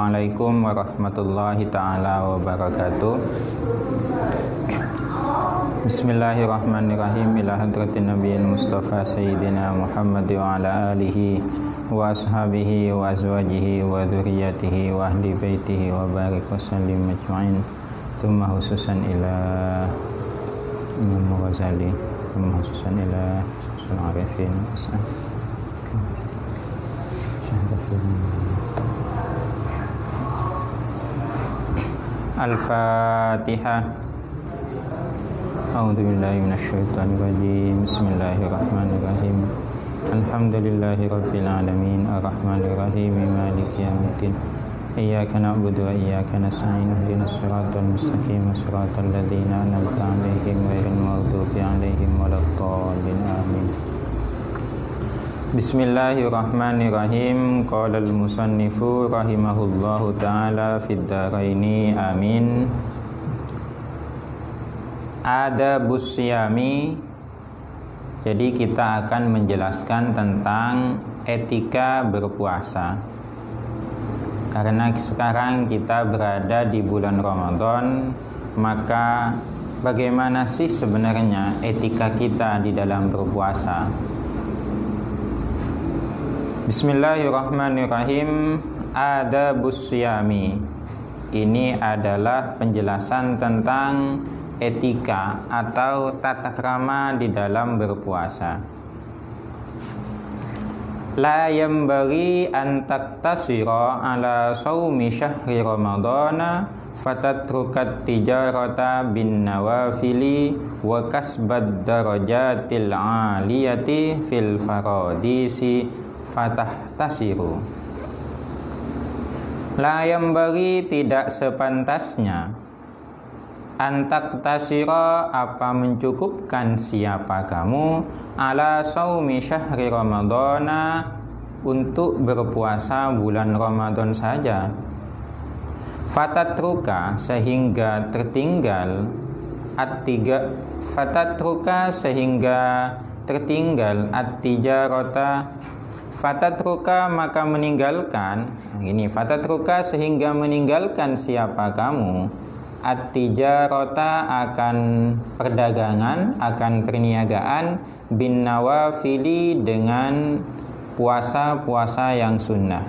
Assalamualaikum warahmatullahi ta'ala wabarakatuh. Bismillahirrahmanirrahim. Ila hadratin nabiyyin mustafa sayyidina Muhammad wa ala alihi wa ashabihi wa azwajihi wa dhurriyyatihi wa ahli baitihi wa barik wa sallim ajma'in. Thumma khususan ila Imam Ghazali, thumma khususan ila Syaikhul Arifin Al-Fatihah. A'udzu billahi minasyaitonir rajim. Bismillahirrahmanirrahim. Alhamdulillahirabbil alamin, arrahmanir rahim, maliki yaumiddin. Iyyaka na'budu wa iyyaka nasta'in. Ihdinas siratal mustaqim, siratal ladzina an'amta 'alaihim ghairil maghdubi 'alaihim waladdallin. Amin. Bismillahirrahmanirrahim. Qala al-musannifu rahimahullahu ta'ala fid dharaini. Amin. Adabus siyami. Jadi kita akan menjelaskan tentang etika berpuasa. Karena sekarang kita berada di bulan Ramadan, maka bagaimana sih sebenarnya etika kita di dalam berpuasa? Bismillahirrahmanirrahim. Adabus siyami. Ini adalah penjelasan tentang etika atau tata krama di dalam berpuasa. La yambaghi an taktasira ala shaumi syahri ramadana fatatrukat tijarata bin nawafili wa kasbad darajatil aliyati fil faradisi fatahtasiru. La yambaghi, tidak sepantasnya, antak tasira, apa mencukupkan siapa kamu, ala saumi syahri ramadana, untuk berpuasa bulan Ramadan saja. Fatatruka, sehingga tertinggal, fatatruka, sehingga tertinggal, at-tijarata, fatatruka, maka meninggalkan. Ini fatatruka, sehingga meninggalkan siapa kamu, at-tijarata, akan perdagangan, akan perniagaan, bin nawafili, dengan puasa-puasa yang sunnah,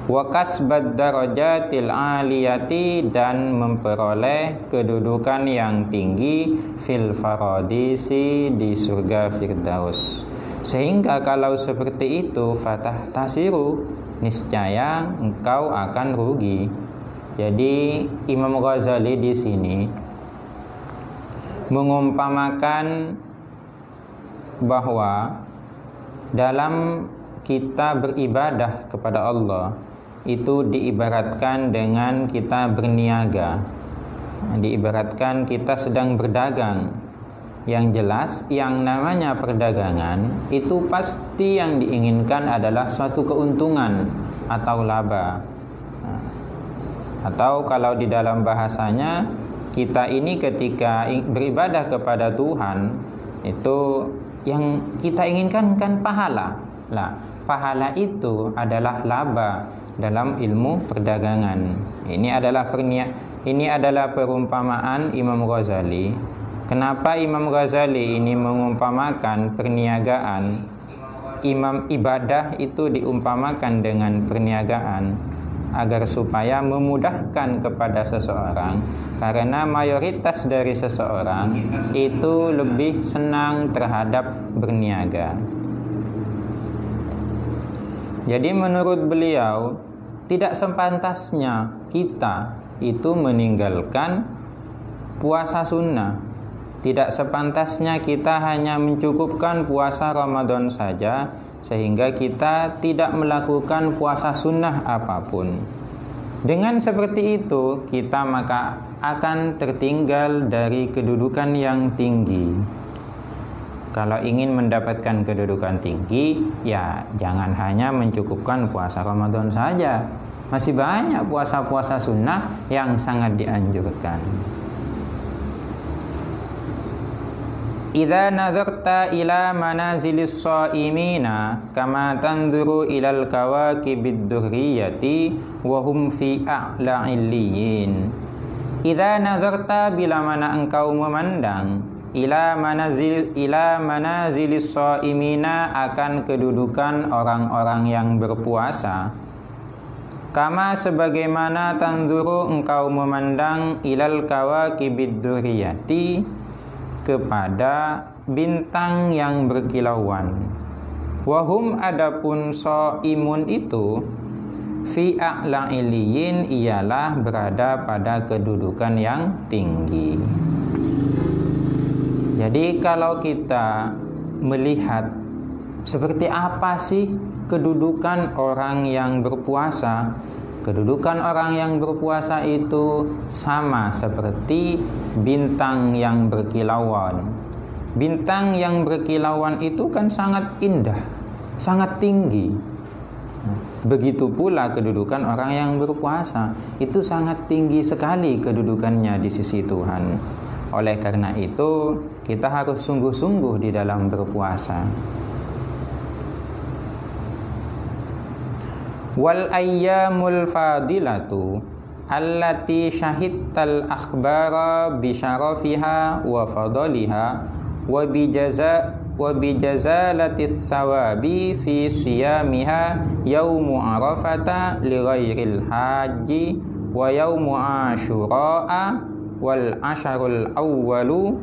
wa kasbad darajatil aliyati, dan memperoleh kedudukan yang tinggi, fil faradisi, di surga Firdaus. Sehingga kalau seperti itu, fatahtasiru, niscaya engkau akan rugi. Jadi Imam Ghazali di sini mengumpamakan bahwa dalam kita beribadah kepada Allah itu diibaratkan dengan kita berniaga, diibaratkan kita sedang berdagang. Yang jelas, yang namanya perdagangan itu pasti yang diinginkan adalah suatu keuntungan atau laba. Atau kalau di dalam bahasanya, kita ini ketika beribadah kepada Tuhan, itu yang kita inginkan kan pahala. Lah, pahala itu adalah laba dalam ilmu perdagangan. Ini adalah perumpamaan Imam Ghazali. Kenapa Imam Ghazali ini mengumpamakan perniagaan? Ibadah itu diumpamakan dengan perniagaan agar supaya memudahkan kepada seseorang, karena mayoritas dari seseorang itu lebih senang terhadap berniaga. Jadi menurut beliau, tidak sepantasnya kita itu meninggalkan puasa sunnah. Tidak sepantasnya kita hanya mencukupkan puasa Ramadan saja, sehingga kita tidak melakukan puasa sunnah apapun. Dengan seperti itu, kita maka akan tertinggal dari kedudukan yang tinggi. Kalau ingin mendapatkan kedudukan tinggi, ya jangan hanya mencukupkan puasa Ramadan saja. Masih banyak puasa-puasa sunnah yang sangat dianjurkan. Idza nazarta ila manazilis shaimina kama tanzuru ilal kawakibid durriyati wa hum fi a'la illiyin. Idza nazarta, bila mana engkau memandang, ila manazilis shaimina, akan kedudukan orang-orang yang berpuasa, kama sebagaimana tanzuru engkau memandang ilal kawakibid durriyati, kepada bintang yang berkilauan. Wahum, adapun shaimun itu, fi a'la iliyin, ialah berada pada kedudukan yang tinggi. Jadi kalau kita melihat seperti apa sih kedudukan orang yang berpuasa, kedudukan orang yang berpuasa itu sama seperti bintang yang berkilauan. Bintang yang berkilauan itu kan sangat indah, sangat tinggi. Begitu pula kedudukan orang yang berpuasa, itu sangat tinggi sekali kedudukannya di sisi Tuhan. Oleh karena itu, kita harus sungguh-sungguh di dalam berpuasa. Wal ayyamul fadilatu allati syahidtal akhbara bi syarafiha wa fadliha wa bi jazalatis thawabi fi siyamiha yaumu arafata li ghairil haji wa yaumu asyura wal asharul awwalu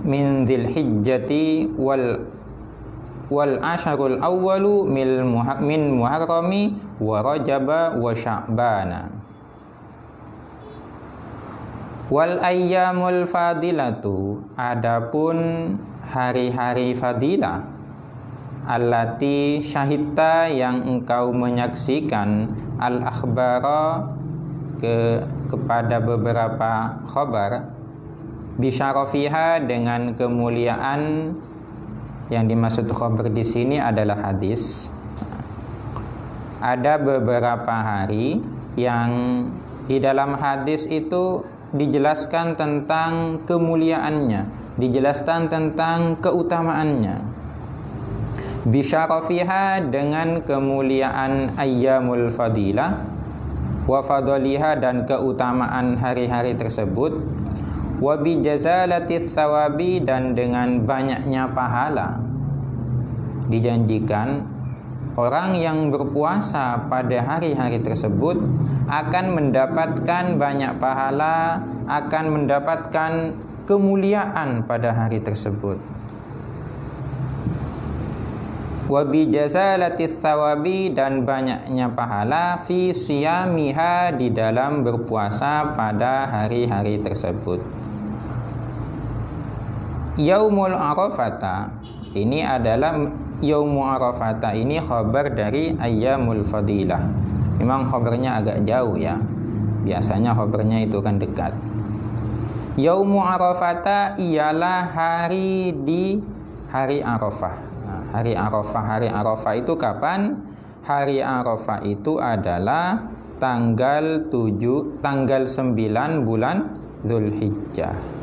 min dzil hijjati wal asharul awwalu min muharrami wa rajaba wa sya'bana. Wal ayyamul fadilatu, adapun hari-hari fadilah, allati syahidta, yang engkau menyaksikan, al akhbara, kepada beberapa khabar, bisyarafiha, dengan kemuliaan. Yang dimaksud khabar di sini adalah hadis. Ada beberapa hari yang di dalam hadis itu dijelaskan tentang kemuliaannya, dijelaskan tentang keutamaannya. Bisyarafiha, dengan kemuliaan ayyamul fadilah, wa fadliha, dan keutamaan hari-hari tersebut, wa bi jazalatis thawabi, dan dengan banyaknya pahala. Dijanjikan orang yang berpuasa pada hari-hari tersebut akan mendapatkan banyak pahala, akan mendapatkan kemuliaan pada hari tersebut. Wa bi jazalatis thawabi, dan banyaknya pahala, fi siyamiha, di dalam berpuasa pada hari-hari tersebut. Yaumul Arafata, ini adalah Yaumul Arafata, ini khabar dari ayyamul fadilah. Memang khabarnya agak jauh ya, biasanya khabarnya itu kan dekat. Yaumul Arafata ialah hari di hari Arafah. Nah, hari Arafah itu kapan? Hari Arafah itu adalah tanggal 9 bulan Dzulhijjah.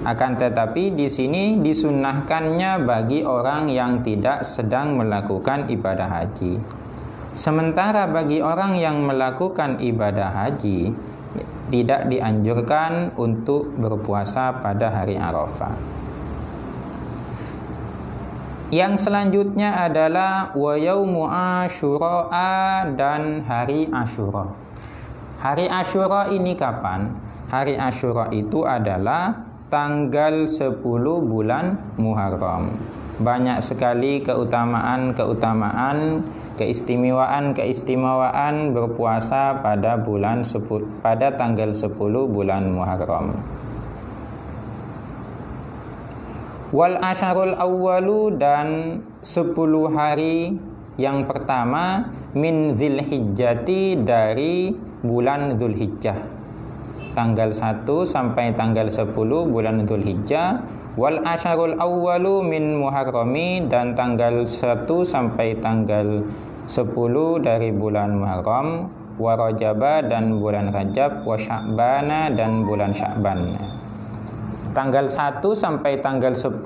Akan tetapi di sini disunnahkannya bagi orang yang tidak sedang melakukan ibadah haji. Sementara bagi orang yang melakukan ibadah haji, tidak dianjurkan untuk berpuasa pada hari Arafah. Yang selanjutnya adalah wa yaumu asyura, dan hari Asyura. Hari Asyura ini kapan? Hari Asyura itu adalah tanggal 10 bulan Muharram. Banyak sekali keutamaan, keistimewaan berpuasa pada tanggal 10 bulan Muharram. Wal asyarul awwalu, dan 10 hari yang pertama, min Dzulhijjati, dari bulan Dzulhijjah. Tanggal 1 sampai tanggal 10 bulan Dzulhijjah. Wal asyarul awwalu min Muharrami, dan tanggal 1 sampai tanggal 10 dari bulan Muharram. Wa Rajaba, dan bulan Rajab. Wa Sya'bana, dan bulan Sya'ban. Tanggal 1 sampai tanggal 10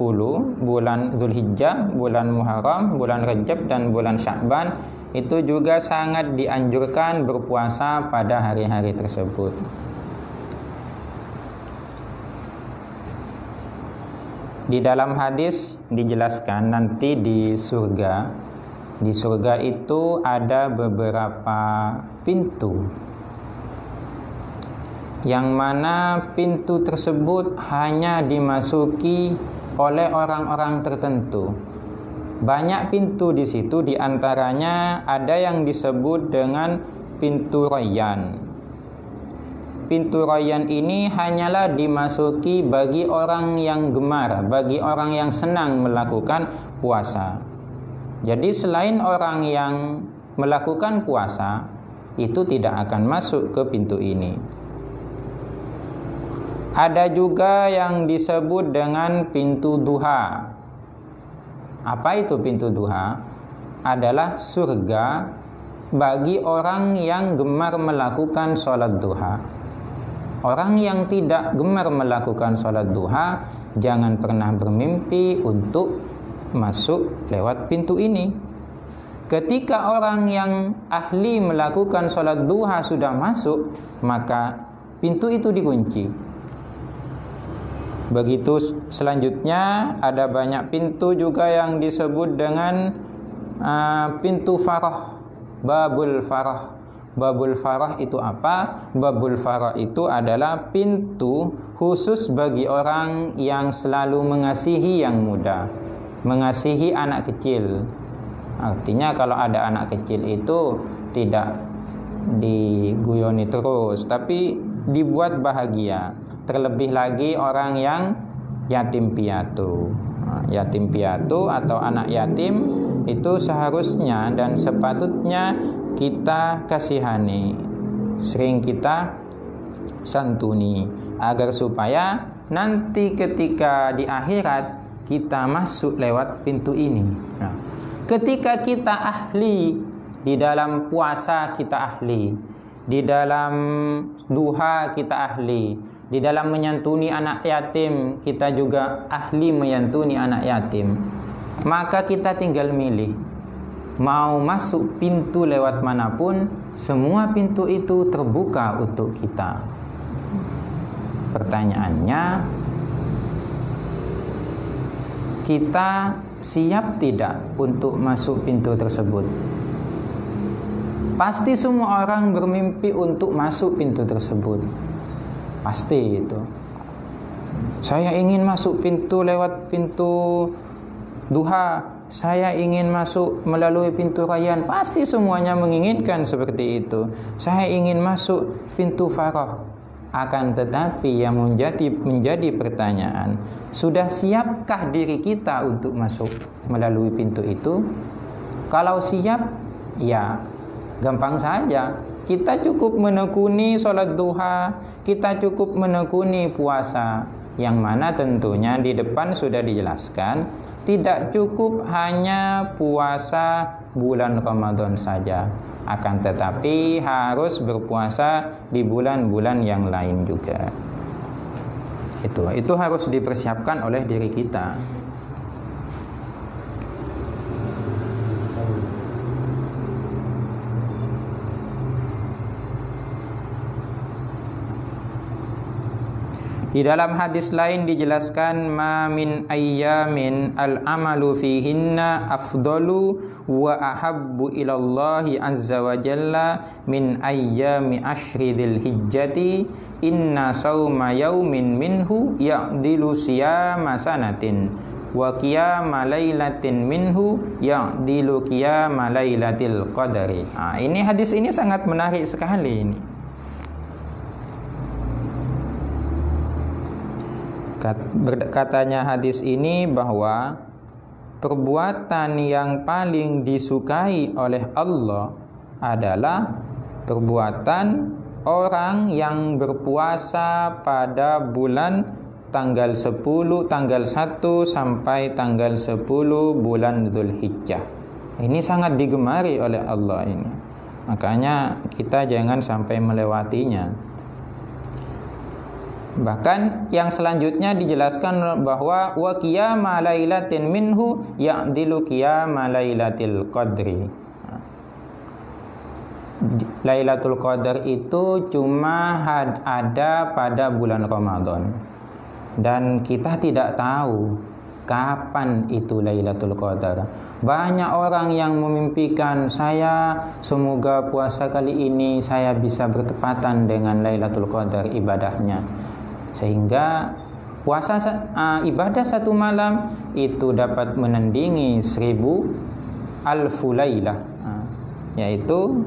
bulan Zulhijjah, bulan Muharram, bulan Rajab dan bulan Sya'ban itu juga sangat dianjurkan berpuasa pada hari-hari tersebut. Di dalam hadis dijelaskan nanti di surga. Di surga itu ada beberapa pintu, yang mana pintu tersebut hanya dimasuki oleh orang-orang tertentu. Banyak pintu di situ, diantaranya ada yang disebut dengan pintu Rayyan. Pintu Rayyan ini hanyalah dimasuki bagi orang yang gemar, bagi orang yang senang melakukan puasa. Jadi selain orang yang melakukan puasa, itu tidak akan masuk ke pintu ini. Ada juga yang disebut dengan pintu duha. Apa itu pintu duha? Adalah surga bagi orang yang gemar melakukan sholat duha. Orang yang tidak gemar melakukan sholat duha, jangan pernah bermimpi untuk masuk lewat pintu ini. Ketika orang yang ahli melakukan sholat duha sudah masuk, maka pintu itu dikunci. Begitu selanjutnya ada banyak pintu juga yang disebut dengan pintu farah, babul farah. Babul farah itu apa? Babul farah itu adalah pintu khusus bagi orang yang selalu mengasihi yang muda, mengasihi anak kecil. Artinya kalau ada anak kecil itu tidak diguyoni terus, tapi dibuat bahagia. Terlebih lagi orang yang yatim piatu. Yatim piatu atau anak yatim itu seharusnya dan sepatutnya kita kasihani, sering kita santuni, agar supaya nanti ketika di akhirat kita masuk lewat pintu ini. Nah, ketika kita ahli di dalam puasa, kita ahli di dalam duha, kita ahli di dalam menyantuni anak yatim, kita juga ahli menyantuni anak yatim. Maka kita tinggal milih, mau masuk pintu lewat manapun, semua pintu itu terbuka untuk kita. Pertanyaannya, kita siap tidak untuk masuk pintu tersebut? Pasti semua orang bermimpi untuk masuk pintu tersebut. Pasti itu. Saya ingin masuk pintu lewat pintu duha, saya ingin masuk melalui pintu Rayyan. Pasti semuanya menginginkan seperti itu. Saya ingin masuk pintu farah. Akan tetapi yang menjadi pertanyaan, sudah siapkah diri kita untuk masuk melalui pintu itu? Kalau siap, ya gampang saja. Kita cukup menekuni sholat duha, kita cukup menekuni puasa, yang mana tentunya di depan sudah dijelaskan tidak cukup hanya puasa bulan Ramadan saja, akan tetapi harus berpuasa di bulan-bulan yang lain juga. Itu harus dipersiapkan oleh diri kita. Di dalam hadis lain dijelaskan, ma min ayyamin al-amalu fihinna afdalu wa ahabbu ilallahi azza wa jalla min ayyami ashri dzil hijjati inna sawma yaumin minhu ya'dilu siyama sanatin wa qiyama lailatin minhu ya'dilu qiyama lailatil qadari. Ini hadis ini sangat menarik sekali ini. Katanya hadis ini bahwa perbuatan yang paling disukai oleh Allah adalah perbuatan orang yang berpuasa pada bulan tanggal 10, tanggal 1 sampai tanggal 10 bulan Dzulhijjah. Ini sangat digemari oleh Allah ini. Makanya kita jangan sampai melewatinya. Bahkan yang selanjutnya dijelaskan bahwa wa qiyama lailatin minhu ya'dilu qiyama lailatil qadri. Lailatul Qadar itu cuma ada pada bulan Ramadan, dan kita tidak tahu kapan itu Lailatul Qadar. Banyak orang yang memimpikan, saya semoga puasa kali ini saya bisa bertepatan dengan Lailatul Qadar ibadahnya, sehingga puasa ibadah satu malam itu dapat menandingi 1000 alfu lailah, yaitu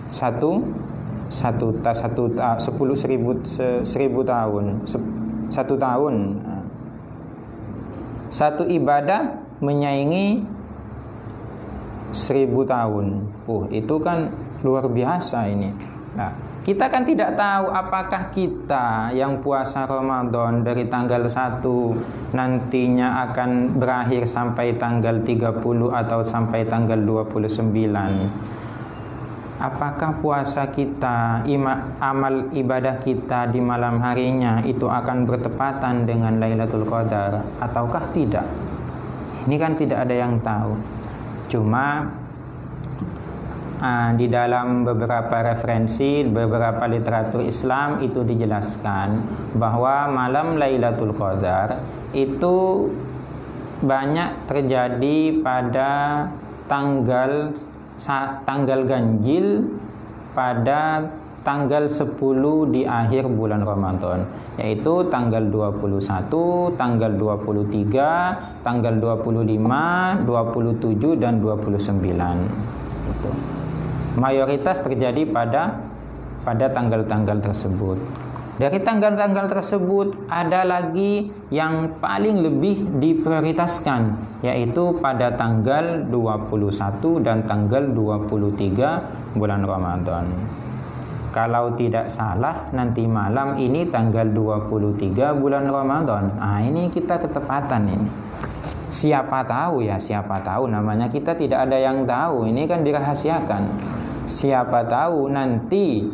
10.000 tahun, 1 tahun. Satu ibadah menyaingi 1000 tahun. Itu kan luar biasa ini. Nah, kita kan tidak tahu apakah kita yang puasa Ramadan dari tanggal 1 nantinya akan berakhir sampai tanggal 30 atau sampai tanggal 29. Apakah puasa kita, amal ibadah kita di malam harinya itu akan bertepatan dengan Lailatul Qadar ataukah tidak? Ini kan tidak ada yang tahu. Cuma di dalam beberapa referensi, beberapa literatur Islam itu dijelaskan bahwa malam Lailatul Qadar itu banyak terjadi pada tanggal ganjil pada tanggal 10 di akhir bulan Ramadan, yaitu tanggal 21, tanggal 23, tanggal 25, 27 dan 29. Itu mayoritas terjadi pada tanggal-tanggal tersebut. Dari tanggal-tanggal tersebut ada lagi yang paling lebih diprioritaskan, yaitu pada tanggal 21 dan tanggal 23 bulan Ramadan. Kalau tidak salah nanti malam ini tanggal 23 bulan Ramadan. Ini kita ketepatan ini. Siapa tahu, namanya kita tidak ada yang tahu. Ini kan dirahasiakan. Siapa tahu nanti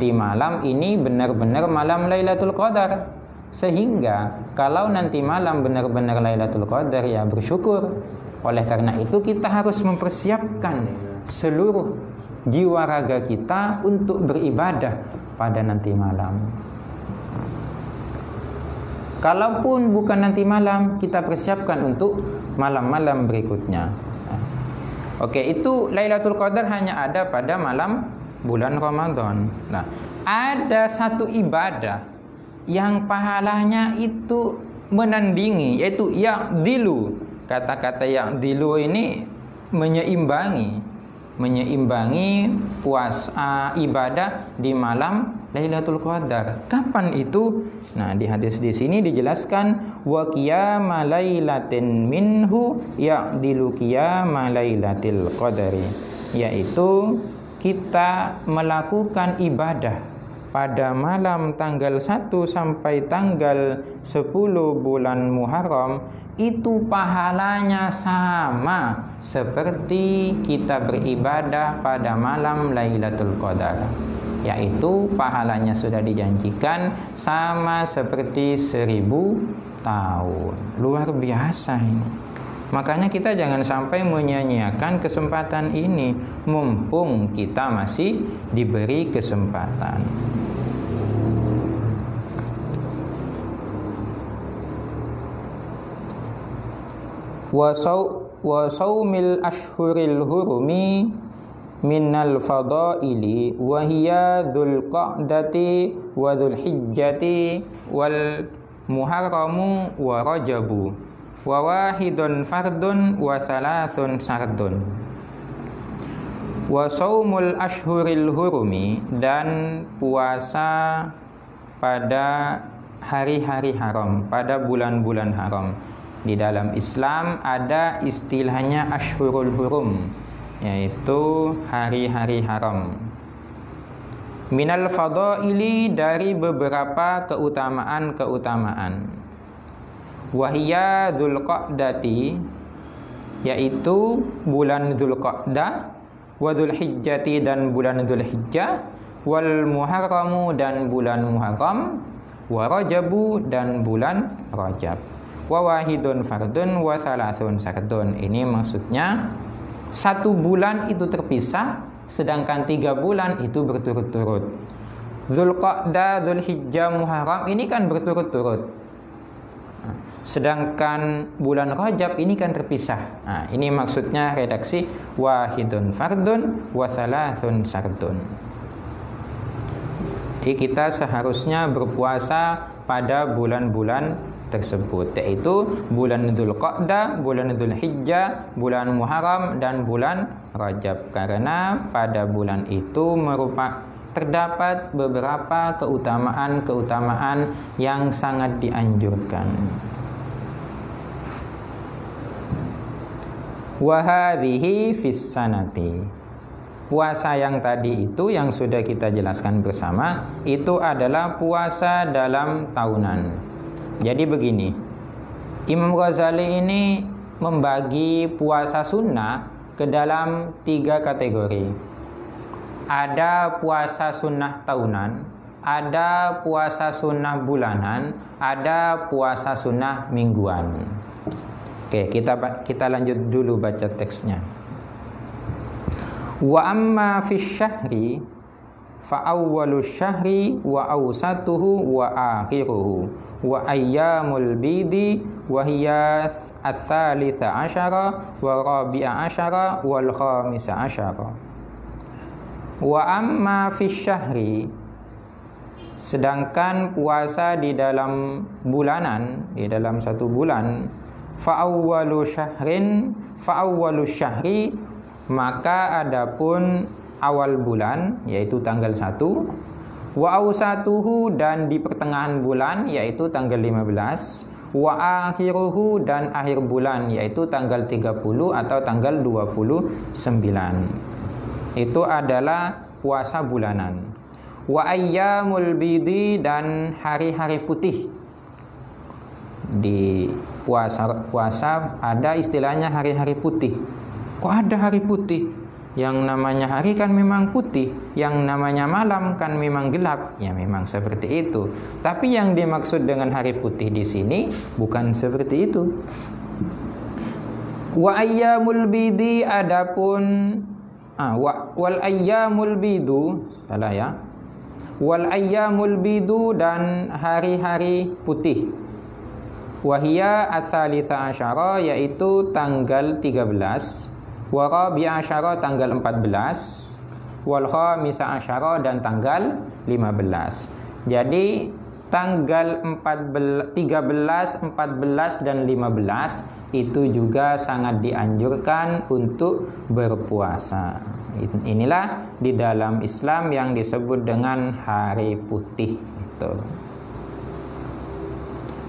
malam ini benar-benar malam Lailatul Qadar, sehingga kalau nanti malam benar-benar Lailatul Qadar, ya bersyukur. Oleh karena itu kita harus mempersiapkan seluruh jiwa raga kita untuk beribadah pada nanti malam. Kalaupun bukan nanti malam, kita persiapkan untuk malam-malam berikutnya. Oke, itu Lailatul Qadar hanya ada pada malam bulan Ramadan. Nah, ada satu ibadah yang pahalanya itu menandingi, yaitu ya'dilu. Kata-kata ya'dilu ini menyeimbangi puasa ibadah di malam Lailatul Qadar. Kapan itu? Nah, di hadis di sini dijelaskan wa qiyama lailatin minhu ya'dilu qiyama lailatil qadari, yaitu kita melakukan ibadah pada malam tanggal 1 sampai tanggal 10 bulan Muharram, itu pahalanya sama seperti kita beribadah pada malam Lailatul Qadar, yaitu pahalanya sudah dijanjikan sama seperti 1000 tahun. Luar biasa ini. Makanya kita jangan sampai menyia-nyiakan kesempatan ini, mumpung kita masih diberi kesempatan. Wa saumil ashhuril hurumi minal fadaili wa hiya dzulqa'dati wa dzulhijjati wal muharramu wa rajabu wa wahidun fardun wa thalathun sardun. Wa saumul ashhuril hurumi, dan puasa pada hari-hari haram, pada bulan-bulan haram. Di dalam Islam ada istilahnya Ashhurul Hurum, yaitu hari-hari haram. Minal fadaili, dari beberapa keutamaan-keutamaan. Wahiyya dzulqa'dati, yaitu bulan Dzulqa'dah, wa dzulhijjati, dan bulan Dzulhijjah, wal muharramu, dan bulan Muharram, wa Rajabu dan bulan Rajab. Wa wahidun fardun wa thalathun sardun. Ini maksudnya 1 bulan itu terpisah, sedangkan 3 bulan itu berturut-turut. Dzulqa'dah, Dzulhijjah, Muharram ini kan berturut-turut. Sedangkan bulan Rajab ini kan terpisah. Nah, ini maksudnya redaksi wahidun fardun wa thalathun sardun. Jadi kita seharusnya berpuasa pada bulan-bulan tersebut, yaitu bulan Dzulqa'dah, bulan Dzulhijjah, bulan Muharram dan bulan Rajab, karena pada bulan itu terdapat beberapa keutamaan yang sangat dianjurkan. Wa hadhihi fis sanati. Puasa yang tadi itu yang sudah kita jelaskan bersama itu adalah puasa dalam tahunan. Jadi begini, Imam Ghazali ini membagi puasa sunnah ke dalam 3 kategori. Ada puasa sunnah tahunan, ada puasa sunnah bulanan, ada puasa sunnah mingguan. Oke, kita lanjut dulu baca teksnya. Wa amma fi syahri fa awwalu syahri wa awsatuhu wa akhiruhu wa ayyamul bidi wa hiya ats-tsalitsa asyara wa rabi'a asyara wal khamisa asyara. Wa amma fi syahri, sedangkan puasa di dalam bulanan, di dalam 1 bulan, fa awwalu syahri, maka adapun awal bulan yaitu tanggal 1, wa awsatuhu dan di pertengahan bulan yaitu tanggal 15, wa akhiruhu dan akhir bulan yaitu tanggal 30 atau tanggal 29. Itu adalah puasa bulanan. Wa ayyamul bidi dan hari-hari putih. Di puasa ada istilahnya hari-hari putih. Kok ada hari putih? Yang namanya hari kan memang putih, yang namanya malam kan memang gelap. Ya memang seperti itu. Tapi yang dimaksud dengan hari putih di sini bukan seperti itu. Wa ayyamul bidi adapun wal ayyamul bidu, salah ya. Wal ayyamul bidu dan hari-hari putih. Wahia ats-tsalitsah asyara yaitu tanggal 13. Wa rabi'a asyara tanggal 14, wal khamisa asyara dan tanggal 15. Jadi tanggal 13, 14 dan 15 itu juga sangat dianjurkan untuk berpuasa. Inilah di dalam Islam yang disebut dengan hari putih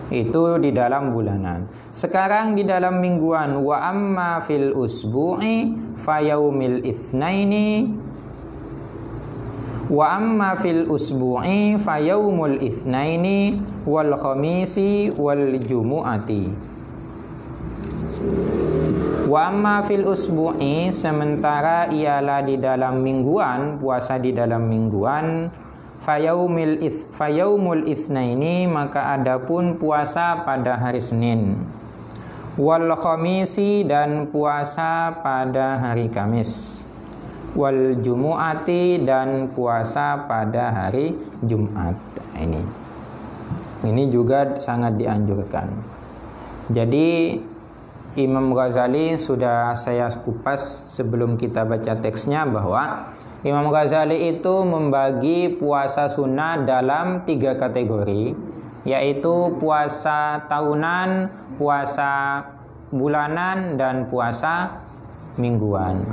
itu di dalam bulanan. Sekarang di dalam mingguan, wa amma fil usbu'i fayaumil itsnaini wa amma fil usbu'i fayaumul itsnaini wal khamisi wal jumu'ati. Wa amma fil usbu'i, sementara ialah di dalam mingguan, puasa di dalam mingguan, fayaumul itsnaini, maka adapun puasa pada hari Senin, wal khamisi dan puasa pada hari Kamis, wal jumu'ati dan puasa pada hari Jumat. Ini juga sangat dianjurkan. Jadi Imam Ghazali sudah saya kupas sebelum kita baca teksnya, bahwa Imam Ghazali itu membagi puasa sunnah dalam 3 kategori, yaitu puasa tahunan, puasa bulanan, dan puasa mingguan.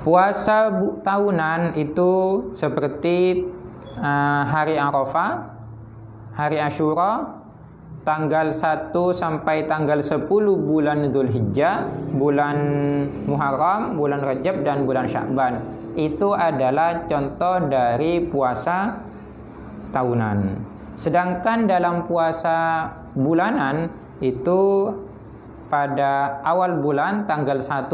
Puasa tahunan itu seperti hari Arafah, hari Asyura, tanggal 1 sampai tanggal 10 bulan Dzulhijjah, bulan Muharram, bulan Rajab, dan bulan Sya'ban. Itu adalah contoh dari puasa tahunan. Sedangkan dalam puasa bulanan itu pada awal bulan tanggal 1,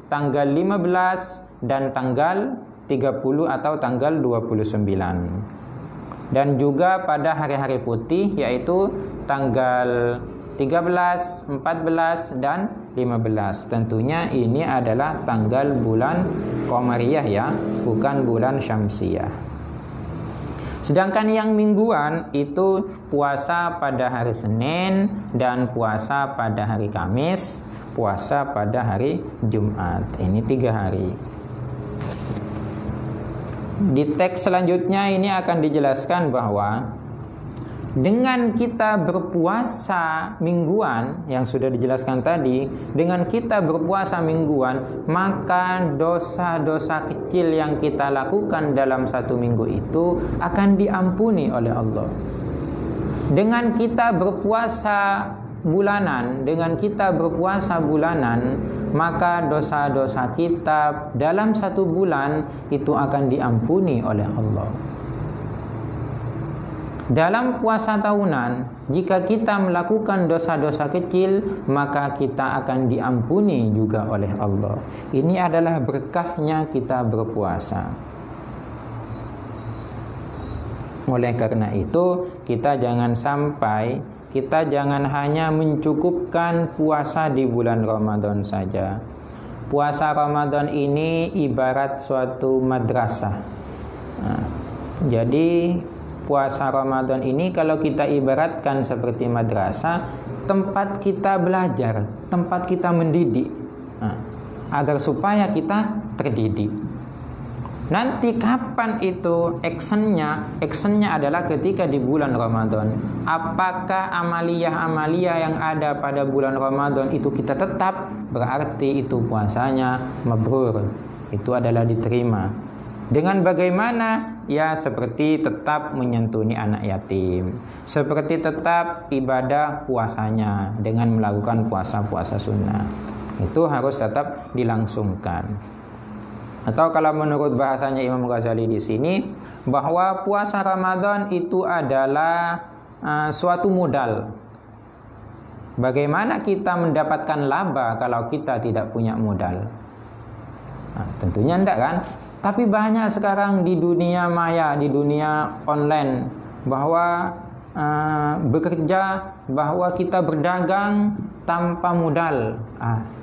tanggal 15 dan tanggal 30 atau tanggal 29. dan juga pada hari-hari putih, yaitu tanggal 13, 14, dan 15. Tentunya ini adalah tanggal bulan Qamariyah ya, bukan bulan Syamsiyah. Sedangkan yang mingguan itu puasa pada hari Senin dan puasa pada hari Kamis, puasa pada hari Jumat. Ini 3 hari. Di teks selanjutnya ini akan dijelaskan bahwa dengan kita berpuasa mingguan, yang sudah dijelaskan tadi, dengan kita berpuasa mingguan, maka dosa-dosa kecil yang kita lakukan dalam 1 minggu itu akan diampuni oleh Allah. Dengan kita berpuasa bulanan, maka dosa-dosa kita dalam 1 bulan itu akan diampuni oleh Allah. Dalam puasa tahunan, jika kita melakukan dosa-dosa kecil, maka kita akan diampuni juga oleh Allah. Ini adalah berkahnya kita berpuasa. Oleh karena itu, kita jangan hanya mencukupkan puasa di bulan Ramadan saja. Puasa Ramadan ini ibarat suatu madrasah. Jadi puasa Ramadan ini kalau kita ibaratkan seperti madrasah, tempat kita belajar, tempat kita mendidik, agar supaya kita terdidik. Nanti kapan itu actionnya? Actionnya adalah ketika di bulan Ramadan. Apakah amaliyah-amaliyah yang ada pada bulan Ramadan itu kita tetap, berarti itu puasanya mabrur, itu adalah diterima. Dengan bagaimana? Ya seperti tetap menyantuni anak yatim, seperti tetap ibadah puasanya dengan melakukan puasa-puasa sunnah. Itu harus tetap dilangsungkan. Atau kalau menurut bahasanya Imam Ghazali di sini, bahwa puasa Ramadan itu adalah suatu modal. Bagaimana kita mendapatkan laba kalau kita tidak punya modal? Tentunya enggak kan? Tapi banyak sekarang di dunia maya, di dunia online, bahwa bekerja, bahwa kita berdagang tanpa modal.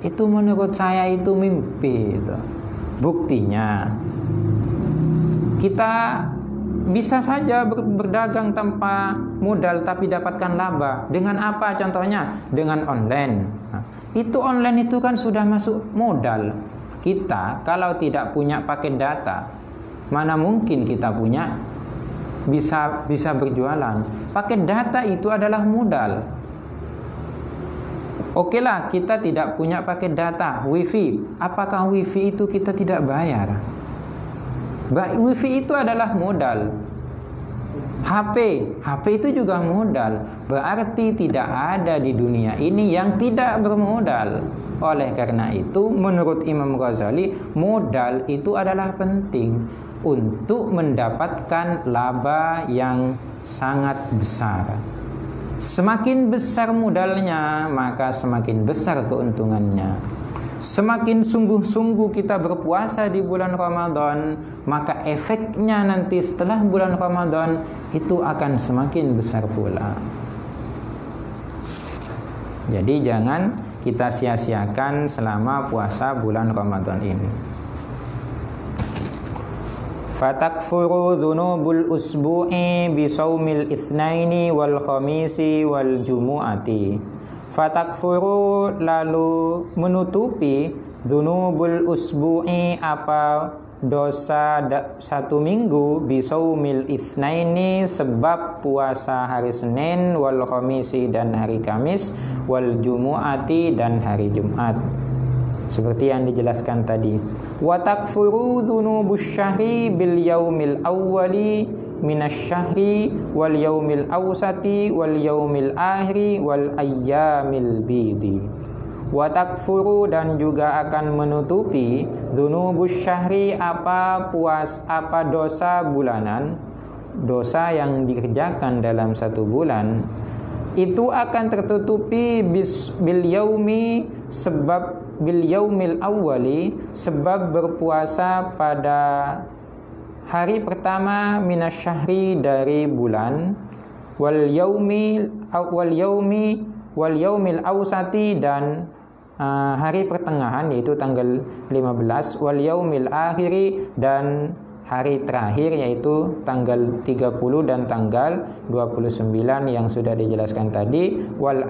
Itu menurut saya itu mimpi itu. Buktinya kita bisa saja berdagang tanpa modal tapi dapatkan laba. Dengan apa contohnya? Dengan online. Itu online itu kan sudah masuk modal. Kita kalau tidak punya paket data, mana mungkin kita punya bisa berjualan. Paket data itu adalah modal. Oke lah, kita tidak punya paket data, wifi. Apakah wifi itu kita tidak bayar? Wifi itu adalah modal. HP itu juga modal. Berarti tidak ada di dunia ini yang tidak bermodal. Oleh karena itu, menurut Imam Ghazali, modal itu adalah penting untuk mendapatkan laba yang sangat besar. Semakin besar modalnya, maka semakin besar keuntungannya. Semakin sungguh-sungguh kita berpuasa di bulan Ramadan, maka efeknya nanti setelah bulan Ramadan itu akan semakin besar pula. Jadi jangan kita sia-siakan selama puasa bulan Ramadan ini. Fatakfuru dzunubul usbu'i bisaumil itsnaini wal khamisi wal jumu'ati. Fatakfuru lalu menutupi dzunubul usbu'i apa dosa 1 minggu bisaumil itsnaini sebab puasa hari Senin wal khamisi dan hari Kamis wal jumu'ati dan hari Jumat. Seperti yang dijelaskan tadi. Wa takfuru dzunubus syahri bil yaumil awwali minasyahri wal yaumil awsati wal yaumil akhiri wal ayyamil bidi. Wa takfuru dan juga akan menutupi dzunubus syahri apa dosa bulanan, dosa yang dikerjakan dalam 1 bulan. Itu akan tertutupi bil yaumi sebab bil yaumil awwali sebab berpuasa pada hari pertama minasyahri dari bulan, wal yaumil awsati dan hari pertengahan yaitu tanggal 15, wal yaumil akhiri dan hari terakhir yaitu tanggal 30 dan tanggal 29 yang sudah dijelaskan tadi, wal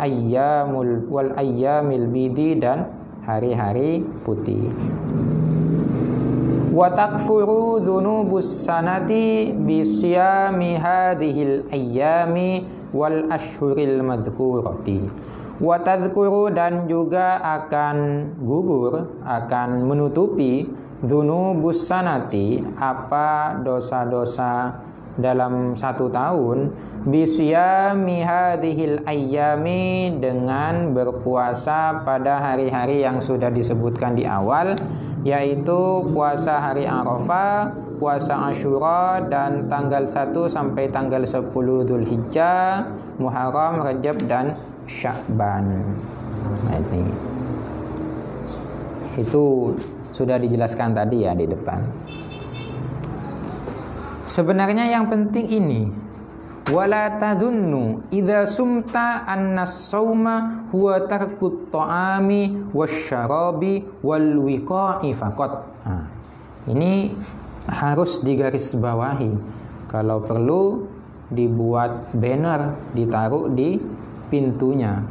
ayyamil bidi dan hari-hari putih. Wa takfuru dzunubus sanati bi siyami hadhil ayyami wal ashhuril madhkurati. Wa tadhkuru dan juga akan gugur, akan menutupi dzunubus sanati apa dosa-dosa dalam satu tahun, bisyami hadhil ayyami dengan berpuasa pada hari-hari yang sudah disebutkan di awal, yaitu puasa hari Arafah, puasa Asyura dan tanggal 1 sampai tanggal 10 Dzulhijjah, Muharram, Rajab dan Sya'ban. Itu sudah dijelaskan tadi ya di depan. Sebenarnya yang penting ini, wala tadhunnu idza sumta annas-sauma huwa tarkut ta'ami wasyarabi wal wiqa'i faqat. Ini harus digarisbawahi. Kalau perlu dibuat banner, ditaruh di pintunya.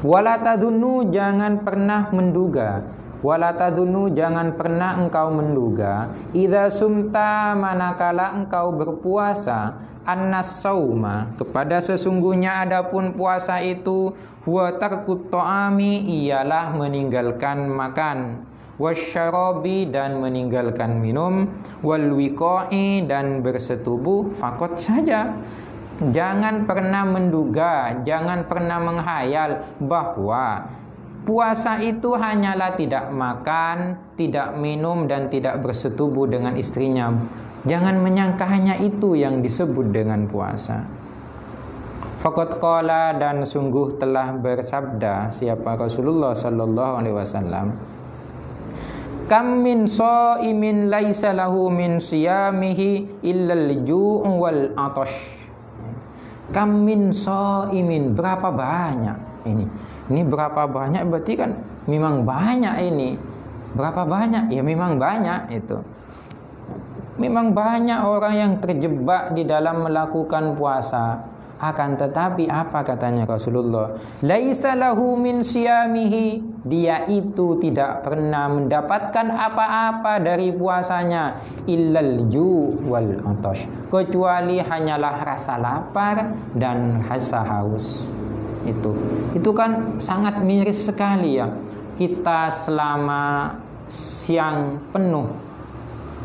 Wala tadhunnu, jangan pernah menduga. Wala tadhunnu, jangan pernah engkau menduga, idza sumta, manakala engkau berpuasa, annas-sauma, kepada sesungguhnya adapun puasa itu, wa tarkut ta'ami, ialah meninggalkan makan, wasyarabi dan meninggalkan minum, wal wiqa'i dan bersetubuh, fakot saja. Jangan pernah menduga, jangan pernah menghayal bahwa puasa itu hanyalah tidak makan, tidak minum, dan tidak bersetubuh dengan istrinya. Jangan menyangka hanya itu yang disebut dengan puasa. Faqad qala, dan sungguh telah bersabda siapa Rasulullah sallallahu alaihi wasallam, kam min shaimin laisa lahu min siyamihi illal ju' wal atash. Kam min shaimin, berapa banyak ini? Ini berapa banyak berarti kan memang banyak ini. Berapa banyak? Ya memang banyak itu. Memang banyak orang yang terjebak di dalam melakukan puasa. Akan tetapi apa katanya Rasulullah? Laisa lahu min siyamihi, dia itu tidak pernah mendapatkan apa-apa dari puasanya, illal ju' wal atash, kecuali hanyalah rasa lapar dan rasa haus. Itu kan sangat miris sekali ya. Kita selama siang penuh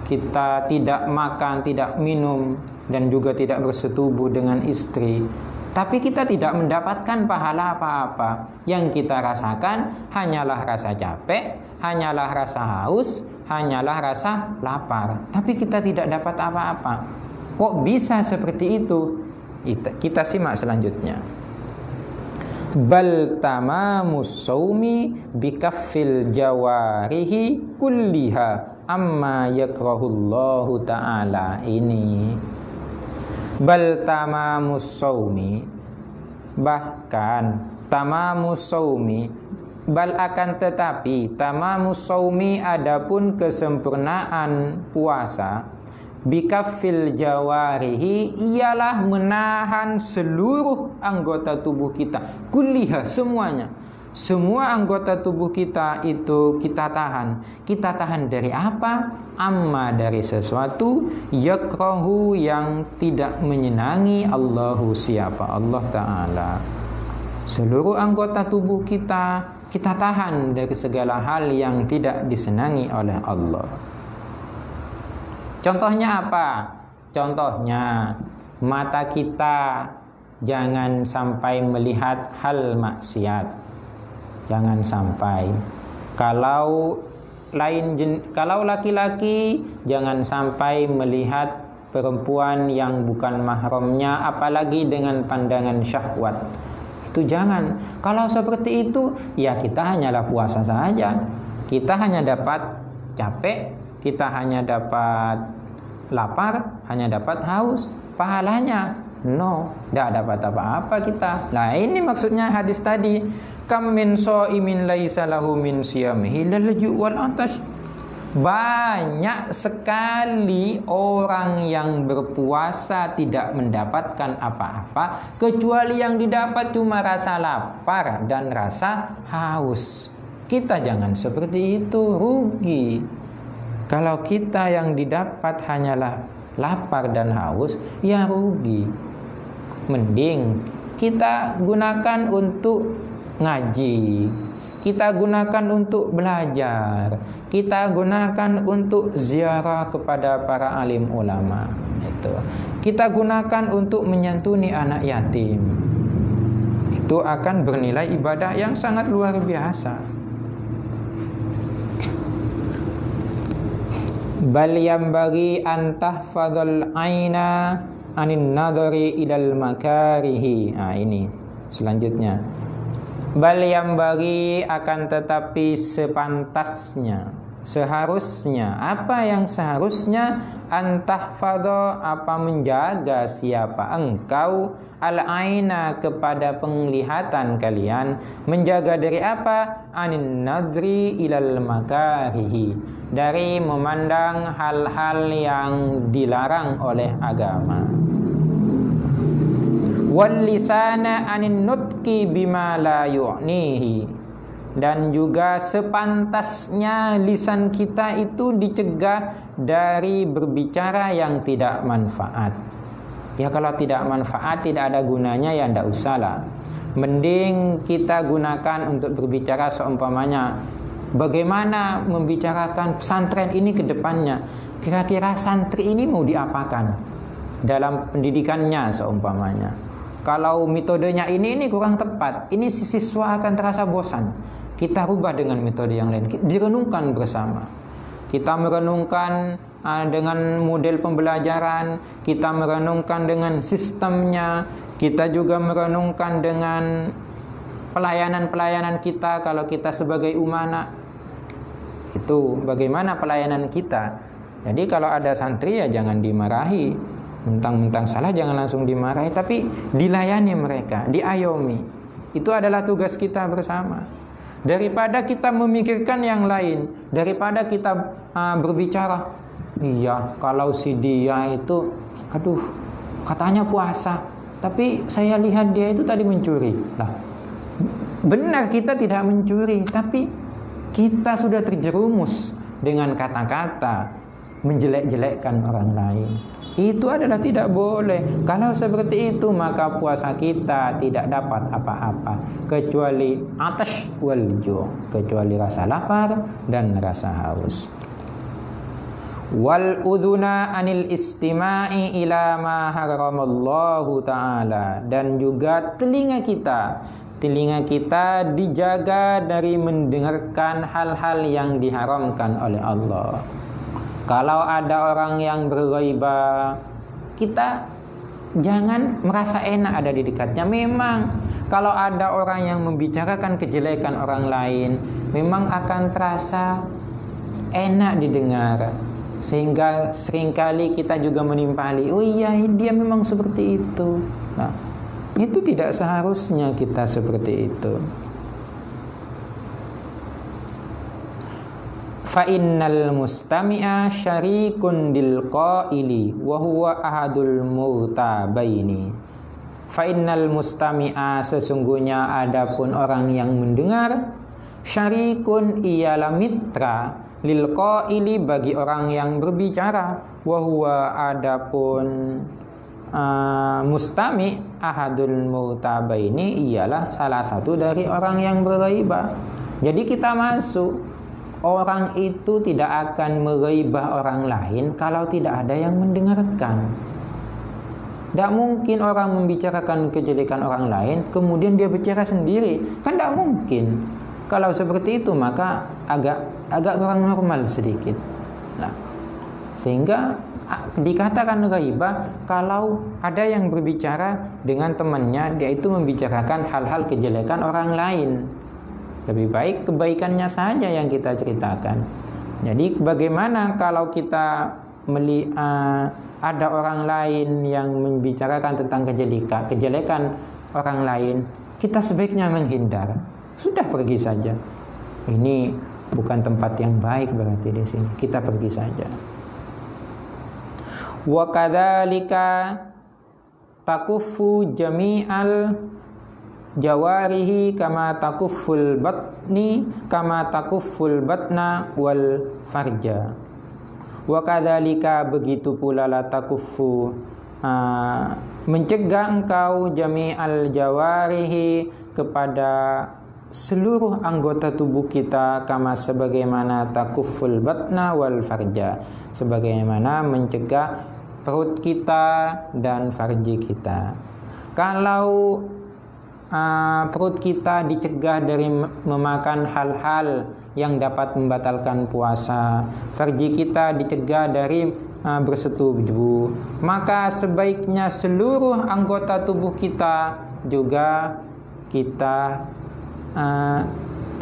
kita tidak makan, tidak minum, dan juga tidak bersetubuh dengan istri, tapi kita tidak mendapatkan pahala apa-apa. Yang kita rasakan hanyalah rasa capek, hanyalah rasa haus, hanyalah rasa lapar, tapi kita tidak dapat apa-apa. Kok bisa seperti itu? Kita simak selanjutnya. Bal tamamus saumi bikaffil jawarihi kulliha amma yakrahullahu ta'ala. Ini bal tamamus saumi, bahkan tamamus saumi, bal akan tetapi tamamus saumi, adapun kesempurnaan puasa, bikaffil jawarihi, ialah menahan seluruh anggota tubuh kita, kulliha, semuanya. Semua anggota tubuh kita itu kita tahan. Kita tahan dari apa? Amma, dari sesuatu, yakrahu, yang tidak menyenangi Allahu, siapa? Allah Ta'ala. Seluruh anggota tubuh kita tahan dari segala hal yang tidak disenangi oleh Allah. Contohnya apa? Contohnya mata kita jangan sampai melihat hal maksiat. Jangan sampai. Kalau laki-laki jangan sampai melihat perempuan yang bukan mahramnya, apalagi dengan pandangan syahwat. Itu jangan. Kalau seperti itu, ya kita hanyalah puasa saja. Kita hanya dapat capek, kita hanya dapat lapar, hanya dapat haus. Pahalanya no, tidak dapat apa-apa kita. Nah, ini maksudnya hadis tadi. Kam min shaimin laisa lahu min siyamihi illa al-ju' wal 'atash. Banyak sekali orang yang berpuasa tidak mendapatkan apa-apa, kecuali yang didapat cuma rasa lapar dan rasa haus. Kita jangan seperti itu, rugi. Kalau kita yang didapat hanyalah lapar dan haus, ya rugi. Mending kita gunakan untuk ngaji, kita gunakan untuk belajar, kita gunakan untuk ziarah kepada para alim ulama. Itu kita gunakan untuk menyantuni anak yatim. Itu akan bernilai ibadah yang sangat luar biasa. Bal yambaghi an tahfadzal aina anin nadari ilal makarihi. Nah, ini selanjutnya. Bal yambaghi, akan tetapi sepantasnya, seharusnya. Apa yang seharusnya? Antahfadho, apa menjaga siapa engkau, al-aina, kepada penglihatan kalian. Menjaga dari apa? Anin nadri ilal makarihi, dari memandang hal-hal yang dilarang oleh agama. Wal lisana anin nutqi bima la yu'nihi, dan juga sepantasnya lisan kita itu dicegah dari berbicara yang tidak manfaat. Ya, kalau tidak manfaat, tidak ada gunanya, ya ndak usahlah. Mending kita gunakan untuk berbicara seumpamanya bagaimana membicarakan pesantren ini ke depannya. Kira-kira santri ini mau diapakan dalam pendidikannya seumpamanya. Kalau metodenya ini kurang tepat, ini si siswa akan terasa bosan. Kita rubah dengan metode yang lain. Direnungkan bersama. Kita merenungkan dengan model pembelajaran, kita merenungkan dengan sistemnya, kita juga merenungkan dengan pelayanan-pelayanan kita kalau kita sebagai umana. Itu bagaimana pelayanan kita. Jadi kalau ada santri ya jangan dimarahi. Mentang-mentang salah jangan langsung dimarahi, tapi dilayani mereka, diayomi. Itu adalah tugas kita bersama. Daripada kita memikirkan yang lain, daripada kita berbicara, iya kalau si dia itu, aduh katanya puasa, tapi saya lihat dia itu tadi mencuri. Nah, benar kita tidak mencuri, tapi kita sudah terjerumus dengan kata-kata menjelek-jelekkan orang lain. Itu adalah tidak boleh. Kalau seperti itu maka puasa kita tidak dapat apa-apa kecuali atash wal ju', kecuali rasa lapar dan rasa haus. Wal udhuna anil istima'i ila ma haramallahu ta'ala, dan juga telinga kita dijaga dari mendengarkan hal-hal yang diharamkan oleh Allah. Kalau ada orang yang berghaibah, kita jangan merasa enak ada di dekatnya. Memang kalau ada orang yang membicarakan kejelekan orang lain, memang akan terasa enak didengar. Sehingga seringkali kita juga menimpali, oh iya dia memang seperti itu. Nah, itu tidak seharusnya kita seperti itu. Fa innal mustami'a syarikun dil qaili wa huwa ahadul murtabaini. Fa innal mustami'a, sesungguhnya adapun orang yang mendengar, syarikun ialah mitra, lil qaili bagi orang yang berbicara, wa huwa adapun mustami' ahadul murtabaini ialah salah satu dari orang yang berghaibah. Jadi kita masuk. Orang itu tidak akan mengghaibah orang lain kalau tidak ada yang mendengarkan. Tidak mungkin orang membicarakan kejelekan orang lain kemudian dia bicara sendiri, kan tidak mungkin. Kalau seperti itu maka agak kurang normal sedikit. Nah, sehingga dikatakan ghaibah kalau ada yang berbicara dengan temannya, dia itu membicarakan hal-hal kejelekan orang lain. Lebih baik kebaikannya saja yang kita ceritakan. Jadi bagaimana kalau kita ada orang lain yang membicarakan tentang kejelekan orang lain, kita sebaiknya menghindar. Sudah, pergi saja. Ini bukan tempat yang baik berarti di sini. Kita pergi saja. Wa kadzalika takuffu jami'al jawarihi kama takufful batna wal farja. Wa kadzalika, begitu pula la takuffu, mencegah engkau jami'al jawarihi, kepada seluruh anggota tubuh kita, kama sebagaimana takufful batna wal farja, sebagaimana mencegah perut kita dan farji kita. Kalau perut kita dicegah dari memakan hal-hal yang dapat membatalkan puasa, farji kita dicegah dari bersetubuh, maka sebaiknya seluruh anggota tubuh kita juga kita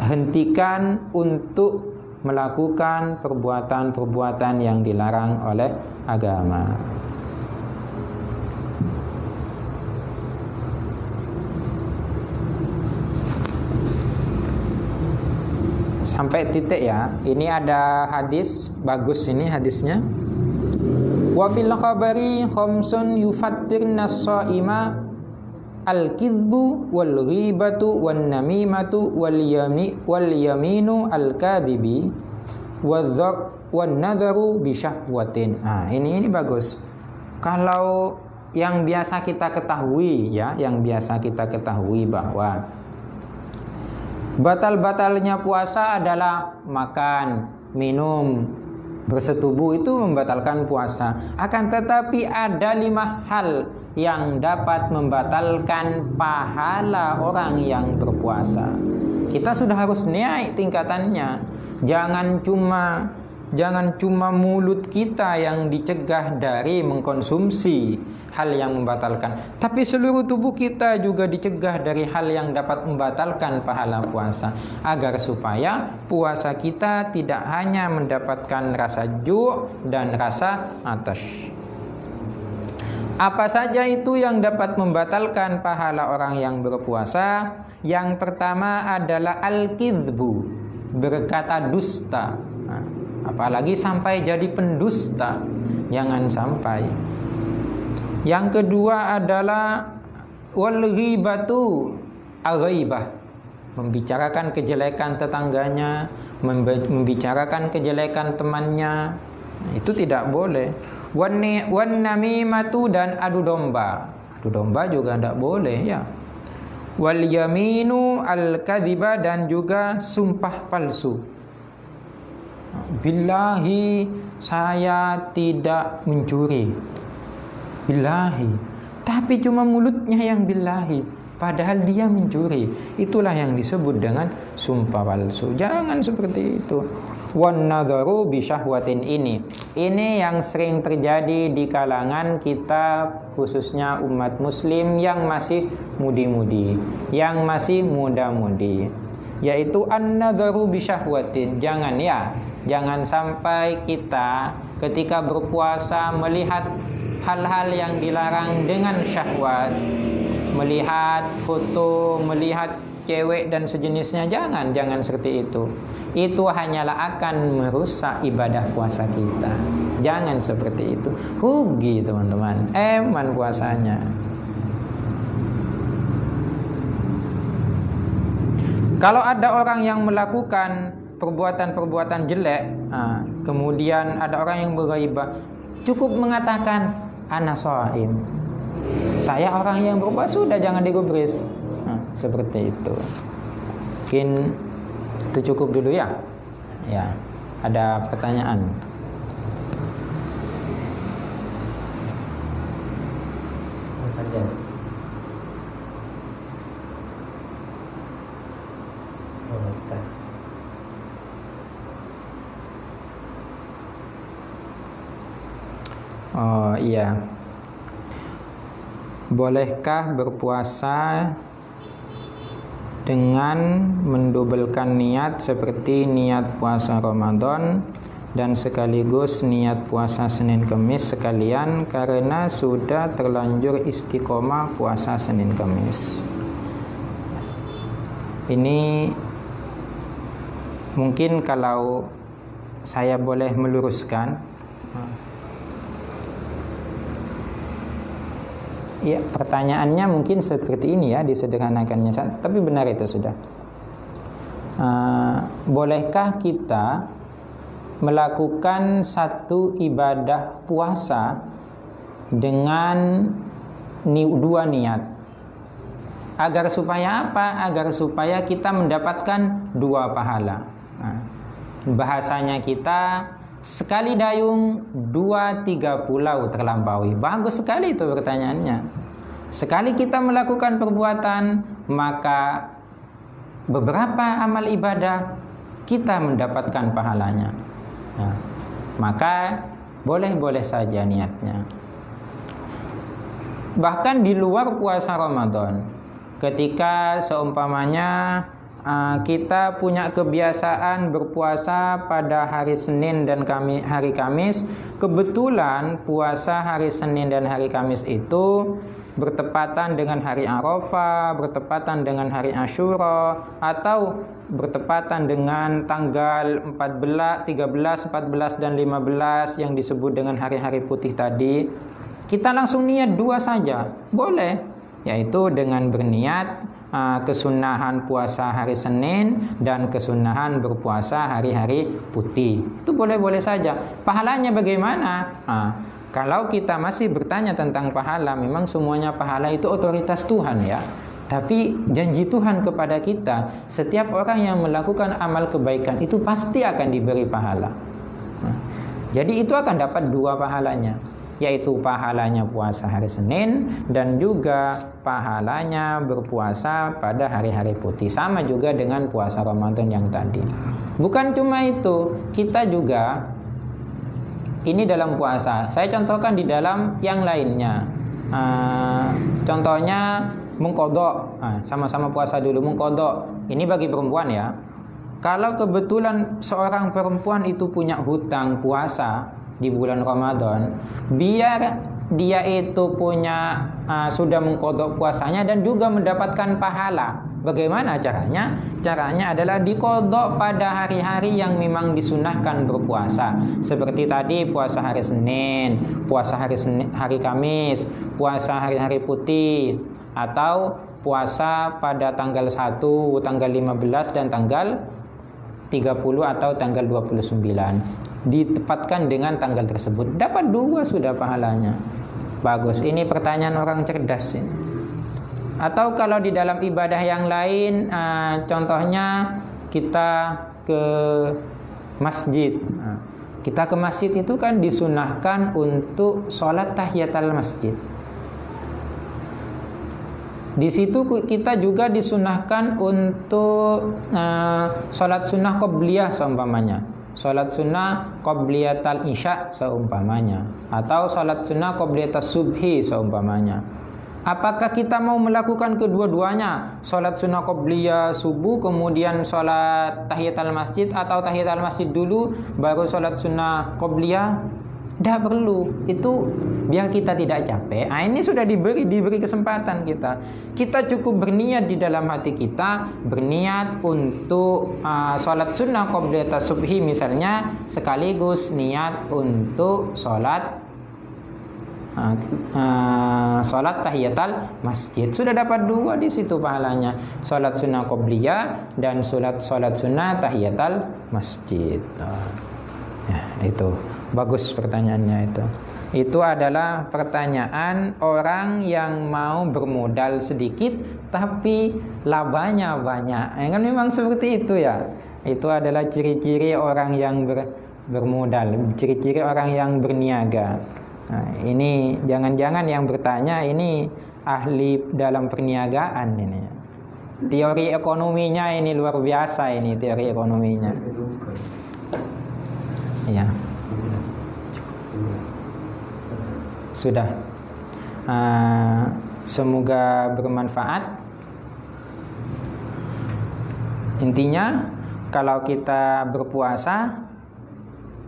hentikan untuk melakukan perbuatan-perbuatan yang dilarang oleh agama. Sampai titik ya. Ini ada hadis bagus, ini hadisnya. Wa fil khabari khamsun yufattirna as-shaima al-kidhbu wal ghibatu wan namimatu wal yaminu al-kadhibi wan nadharu bi syahwatin. Ini bagus. Kalau yang biasa kita ketahui ya, yang biasa kita ketahui bahwa batal-batalnya puasa adalah makan, minum, bersetubuh, itu membatalkan puasa. Akan tetapi ada 5 hal yang dapat membatalkan pahala orang yang berpuasa. Kita sudah harus naik tingkatannya. Jangan cuma mulut kita yang dicegah dari mengkonsumsi hal yang membatalkan, tapi seluruh tubuh kita juga dicegah dari hal yang dapat membatalkan pahala puasa, agar supaya puasa kita tidak hanya mendapatkan rasa ju' dan rasa atash. Apa saja itu yang dapat membatalkan pahala orang yang berpuasa? Yang pertama adalah al-kidhbu, berkata dusta. Apalagi sampai jadi pendusta, jangan sampai. Yang kedua adalah wal ghibatu, aghaibah, membicarakan kejelekan tetangganya, membicarakan kejelekan temannya, itu tidak boleh. Wan namimatu, dan adu domba. Adu domba juga tidak boleh ya. Wal yaminu al-kadhiba, dan juga sumpah palsu. Billahi, saya tidak mencuri. Billahi, tapi cuma mulutnya yang billahi, padahal dia mencuri. Itulah yang disebut dengan sumpah palsu. Jangan seperti itu. Wan nadharu bi syahwatin, ini yang sering terjadi di kalangan kita, khususnya umat muslim yang masih mudi-mudi, yang masih muda-mudi, yaitu an-nadharu bi syahwatin. Jangan sampai kita ketika berpuasa melihat hal-hal yang dilarang dengan syahwat, melihat foto, melihat cewek dan sejenisnya. Jangan seperti itu. Itu hanyalah akan merusak ibadah puasa kita. Jangan seperti itu. Rugi teman-teman, eman puasanya. Kalau ada orang yang melakukan perbuatan-perbuatan jelek, kemudian ada orang yang berghaibah, cukup mengatakan ana shaim, saya orang yang berpuasa, sudah, jangan digubris. Seperti itu. Mungkin itu cukup dulu ya. Ya, ada pertanyaan? Oh iya. Bolehkah berpuasa dengan mendobelkan niat seperti niat puasa Ramadan dan sekaligus niat puasa Senin Kemis sekalian karena sudah terlanjur istiqomah puasa Senin Kemis. Ini mungkin kalau saya boleh meluruskan, ya, pertanyaannya mungkin seperti ini ya, disederhanakannya, tapi benar itu sudah. Bolehkah kita melakukan satu ibadah puasa dengan dua niat? Agar supaya apa? Agar supaya kita mendapatkan dua pahala. Bahasanya kita sekali dayung 2-3 pulau terlampaui. Bagus sekali itu pertanyaannya. Sekali kita melakukan perbuatan, maka beberapa amal ibadah kita mendapatkan pahalanya. Maka boleh-boleh saja niatnya. Bahkan di luar puasa Ramadan, ketika seumpamanya kita punya kebiasaan berpuasa pada hari Senin dan hari Kamis, kebetulan puasa hari Senin dan hari Kamis itu bertepatan dengan hari Arafah, bertepatan dengan hari Asyura, atau bertepatan dengan tanggal 13, 14 dan 15 yang disebut dengan hari-hari putih tadi, kita langsung niat dua saja, boleh, yaitu dengan berniat kesunahan puasa hari Senin dan kesunahan berpuasa hari-hari putih. Itu boleh-boleh saja. Pahalanya bagaimana? Kalau kita masih bertanya tentang pahala, memang semuanya pahala itu otoritas Tuhan ya. Tapi janji Tuhan kepada kita, setiap orang yang melakukan amal kebaikan itu pasti akan diberi pahala. Jadi itu akan dapat dua pahalanya, yaitu pahalanya puasa hari Senin dan juga pahalanya berpuasa pada hari-hari putih. Sama juga dengan puasa Ramadan yang tadi. Bukan cuma itu, kita juga ini dalam puasa. Saya contohkan di dalam yang lainnya. Contohnya mengqadha. Sama-sama puasa dulu, mengqadha. Ini bagi perempuan ya. Kalau kebetulan seorang perempuan itu punya hutang puasa di bulan Ramadan, biar dia itu punya sudah mengqadha puasanya dan juga mendapatkan pahala. Bagaimana caranya? Caranya adalah diqadha pada hari-hari yang memang disunahkan berpuasa. Seperti tadi puasa hari Senin, puasa hari Kamis, puasa hari-hari putih, atau puasa pada tanggal 1, tanggal 15 dan tanggal 30 atau tanggal 29. Ditepatkan dengan tanggal tersebut, dapat dua sudah pahalanya. Bagus, ini pertanyaan orang cerdas ini. Atau kalau di dalam ibadah yang lain, contohnya kita ke masjid. Kita ke masjid itu kan disunahkan untuk sholat tahiyatul masjid. Di situ kita juga disunahkan untuk sholat sunnah qobliyah seumpamanya. Sholat sunnah qobliyatal isya seumpamanya, atau sholat sunnah qobliyatas subhi seumpamanya. Apakah kita mau melakukan kedua-duanya, sholat sunnah qobliyah subuh kemudian sholat tahiyatul masjid, atau tahiyatul masjid dulu baru sholat sunnah qobliyah? Tidak perlu, itu biar kita tidak capek. Ini sudah diberi kesempatan kita. Kita cukup berniat di dalam hati kita, berniat untuk sholat sunnah qobliyatas subhi misalnya, sekaligus niat untuk sholat tahiyatul masjid. Sudah dapat dua di situ pahalanya, sholat sunnah qobliyah dan sholat sunnah tahiyatul masjid. Itu bagus pertanyaannya itu. Itu adalah pertanyaan orang yang mau bermodal sedikit tapi labanya banyak. Kan memang seperti itu ya. Itu adalah ciri-ciri orang yang bermodal, ciri-ciri orang yang berniaga. Ini jangan-jangan yang bertanya ini ahli dalam perniagaan ini. Teori ekonominya ini luar biasa ini, teori ekonominya. Ya. Sudah. Semoga bermanfaat. Intinya kalau kita berpuasa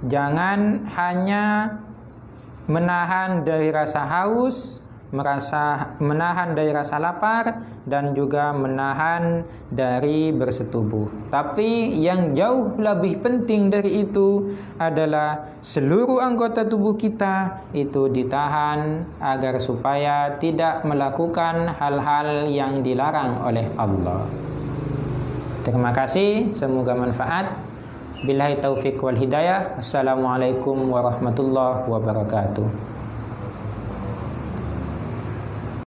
jangan hanya menahan dari rasa haus, menahan dari rasa lapar, dan juga menahan dari bersetubuh. Tapi yang jauh lebih penting dari itu adalah seluruh anggota tubuh kita itu ditahan agar supaya tidak melakukan hal-hal yang dilarang oleh Allah. Terima kasih, semoga manfaat. Billahi taufiq wal hidayah. Assalamualaikum warahmatullahi wabarakatuh.